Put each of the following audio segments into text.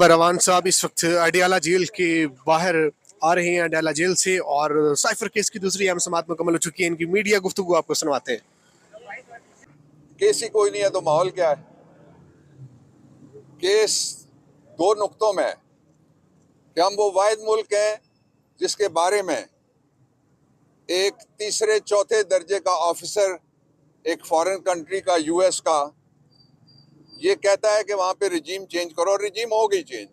रवान साहब इस वक्त अडयाला जेल के बाहर आ रहे हैं, अडयाला जेल से, और साइफर केस की दूसरी अहम समाअत मुकम्मल हो चुकी है। इनकी मीडिया गुफ्तगू आपको सुनवाते हैं। केस ही कोई नहीं है तो माहौल क्या है? केस दो नुक्तों में है कि हम वो वाहिद मुल्क हैं जिसके बारे में एक तीसरे चौथे दर्जे का ऑफिसर एक फॉरेन कंट्री का, यूएस का, ये कहता है कि वहां पे रिजीम चेंज करो, और रिजीम हो गई चेंज।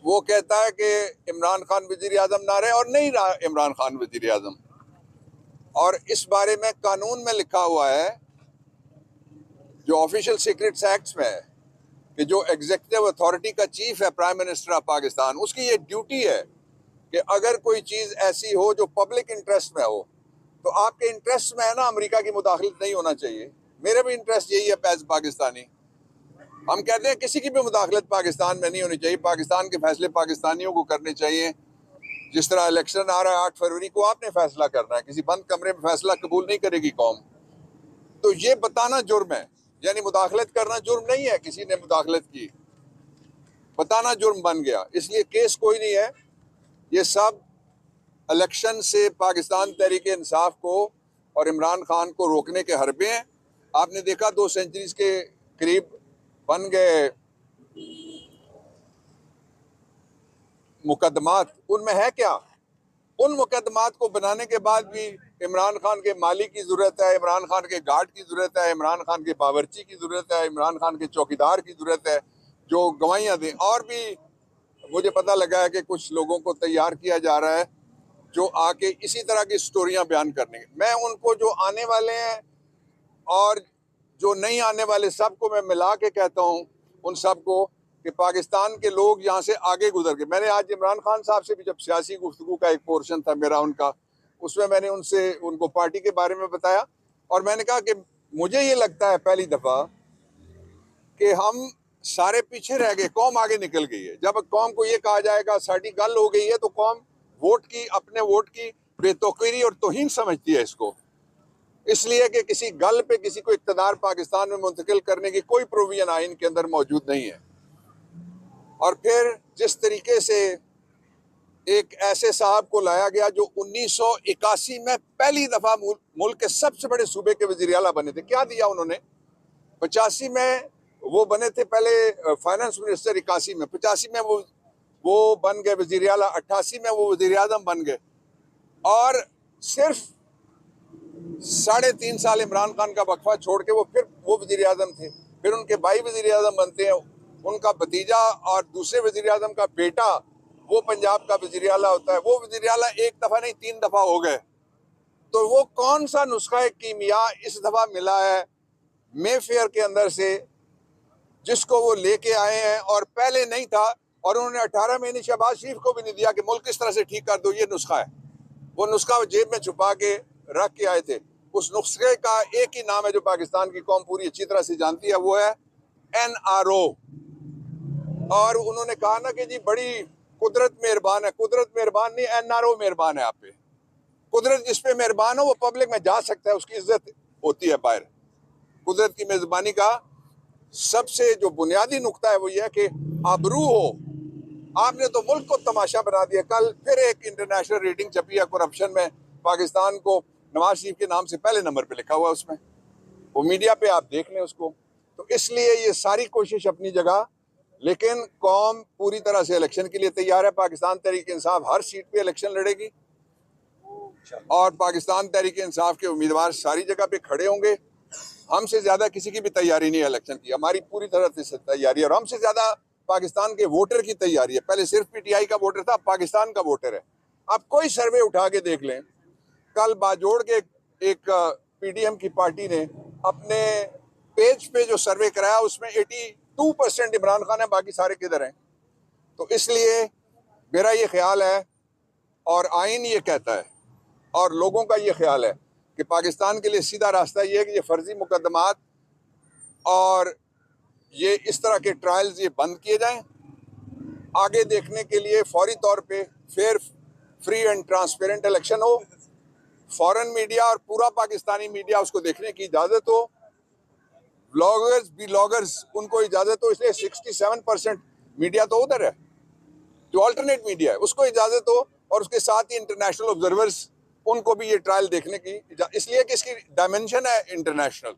वो कहता है कि इमरान खान वजीर आजम ना रहे, और नहीं रहा इमरान खान वजीर आजम। और इस बारे में कानून में लिखा हुआ है, जो ऑफिशियल सीक्रेट्स एक्ट में है, कि जो एग्जीक्यूटिव अथॉरिटी का चीफ है, प्राइम मिनिस्टर ऑफ पाकिस्तान, उसकी ये ड्यूटी है कि अगर कोई चीज ऐसी हो जो पब्लिक इंटरेस्ट में हो, तो आपके इंटरेस्ट में है ना, अमेरिका की मुदाखलत नहीं होना चाहिए। मेरा भी इंटरेस्ट यही है एज पाकिस्तानी। हम कहते हैं किसी की भी मुदाखलत पाकिस्तान में नहीं होनी चाहिए, पाकिस्तान के फैसले पाकिस्तानियों को करने चाहिए। जिस तरह इलेक्शन आ रहा है 8 फरवरी को, आपने फैसला करना है, किसी बंद कमरे में फैसला कबूल नहीं करेगी कौम। तो ये बताना जुर्म है, यानी मुदाखलत करना जुर्म नहीं है। किसी ने मुदाखलत की, बताना जुर्म बन गया। इसलिए केस कोई नहीं है, ये सब इलेक्शन से पाकिस्तान तहरीक इंसाफ को और इमरान खान को रोकने के हरबे हैं। आपने देखा 2 सेंचुरीज के करीब बन गए मुकदमात, उनमें है क्या? उन मुकदमात को बनाने के बाद भी इमरान खान के माली की जरूरत है, इमरान खान के गार्ड की जरूरत है, इमरान खान के बावर्ची की जरूरत है, इमरान खान के चौकीदार की जरूरत है जो गवाहियां दें। और भी मुझे पता लगा है कि कुछ लोगों को तैयार किया जा रहा है जो आके इसी तरह की स्टोरियां बयान करने के। मैं उनको, जो आने वाले हैं और जो नहीं आने वाले, सबको मैं मिला के कहता हूं, उन सबको, कि पाकिस्तान के लोग यहाँ से आगे गुजर गए। मैंने आज इमरान खान साहब से भी, जब सियासी गुफ्तगू का एक पोर्शन था मेरा उनका, उसमें मैंने उनको पार्टी के बारे में बताया, और मैंने कहा कि मुझे ये लगता है पहली दफा कि हम सारे पीछे रह गए, कौम आगे निकल गई है। जब कौम को ये कहा जाएगा साड़ी गल हो गई है, तो कौम वोट की, अपने वोट की बेतौकीरी और तौहीन समझती है इसको। इसलिए कि किसी गल पे किसी को इक्तदार पाकिस्तान में मुंतकिल करने की कोई प्रोविजन आइन के अंदर मौजूद नहीं है। और फिर जिस तरीके से एक ऐसे साहब को लाया गया जो 1981 में पहली दफा मुल्क के सबसे बड़े सूबे के वजीर आला बने थे, क्या दिया उन्होंने? 85 में वो बने थे पहले फाइनेंस मिनिस्टर, 81 में, 85 में वो बन गए वजीर आला, 88 में वो वजीर आजम बन गए। और सिर्फ 3.5 साल इमरान खान का वक्फा छोड़ के फिर वो वजीर आजम थे। फिर उनके भाई वजीर आजम बनते हैं, उनका भतीजा और दूसरे वजीर आजम का बेटा वो पंजाब का वजीर आला होता है। वो वजीर आला एक दफा नहीं 3 दफा हो गए। तो वो कौन सा नुस्खा कीमिया इस दफा मिला है मे फेयर के अंदर से, जिसको वो लेके आए हैं और पहले नहीं था। और उन्होंने 18 महीने शहबाज शरीफ को भी नहीं दिया कि मुल्क किस तरह से ठीक कर दो, ये नुस्खा है। वो नुस्खा वो जेब में छुपा के रख के आए थे। उस नुस्खे का एक ही नाम है जो पाकिस्तान की कौम पूरी अच्छी तरह से जानती है, वो है NRO। और उन्होंने कहा ना कि जी बड़ी कुदरत मेहरबान है। कुदरत मेहरबान नहीं, NRO मेहरबान है आप पे। कुदरत जिस पे मेहरबान हो वो पब्लिक में जा सकता है, उसकी इज्जत होती है बाहर। कुदरत की मेजबानी का सबसे जो बुनियादी नुक्ता है वो ये है कि आबरू हो। आपने तो मुल्क को तमाशा बना दिया। कल फिर एक इंटरनेशनल रेटिंग छपी है करप्शन में, पाकिस्तान को नवाज शरीफ के नाम से पहले नंबर पे लिखा हुआ है उसमें, वो मीडिया पे आप देख लें उसको। तो इसलिए ये सारी कोशिश अपनी जगह, लेकिन कौम पूरी तरह से इलेक्शन के लिए तैयार है। पाकिस्तान तहरीक इंसाफ हर सीट पे इलेक्शन लड़ेगी और पाकिस्तान तहरीक इंसाफ के उम्मीदवार सारी जगह पे खड़े होंगे। हमसे ज्यादा किसी की भी तैयारी नहीं है इलेक्शन की, हमारी पूरी तरह से तैयारी है। और हमसे ज्यादा पाकिस्तान के वोटर की तैयारी है। पहले सिर्फ PTI का वोटर था, अब पाकिस्तान का वोटर है। अब कोई सर्वे उठा के देख लें, कल बाजोड़ के एक PDM की पार्टी ने अपने पेज पे जो सर्वे कराया उसमें 82% इमरान खान है, बाकी सारे किधर हैं? तो इसलिए मेरा ये ख्याल है, और आइन ये कहता है, और लोगों का ये ख्याल है कि पाकिस्तान के लिए सीधा रास्ता ये है कि ये फर्जी मुकदमात और ये इस तरह के ट्रायल्स ये बंद किए जाएं। आगे देखने के लिए फौरी तौर पे fair, free and transparent election हो। फॉरेन मीडिया और पूरा पाकिस्तानी मीडिया उसको देखने की इजाज़त हो। व्लॉगर्स ब्लॉगर्स उनको इजाजत हो, इसलिए 67% मीडिया तो उधर है जो अल्टरनेट मीडिया है, उसको इजाजत हो, और उसके साथ ही इंटरनेशनल ऑब्जर्वर्स उनको भी ये ट्रायल देखने की इसलिए कि इसकी डायमेंशन है इंटरनेशनल।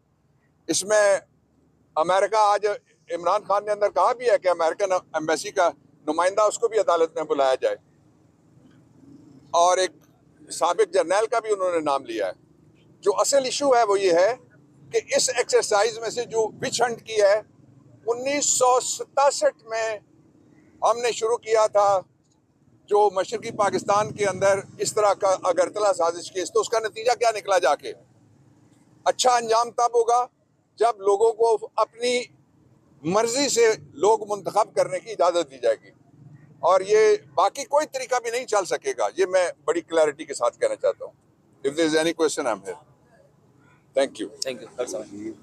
इसमें अमेरिका, आज इमरान खान ने अंदर कहा भी है कि अमेरिकन एम्बेसी का नुमाइंदा उसको भी अदालत में बुलाया जाए, और एक साबिक जर्नैल का भी उन्होंने नाम लिया है। जो असल इशू है वो ये है कि इस एक्सरसाइज में से जो विच हंट की है 1967 में हमने शुरू किया था, जो मशरकी पाकिस्तान के अंदर इस तरह का अगरतला साजिश केस, तो उसका नतीजा क्या निकला जाके? अच्छा अंजाम तब होगा जब लोगों को अपनी मर्जी से लोग मुंतखब करने की इजाजत दी जाएगी, और ये बाकी कोई तरीका भी नहीं चल सकेगा। ये मैं बड़ी क्लैरिटी के साथ कहना चाहता हूँ। If there is any question I am here. Thank you. Thank you.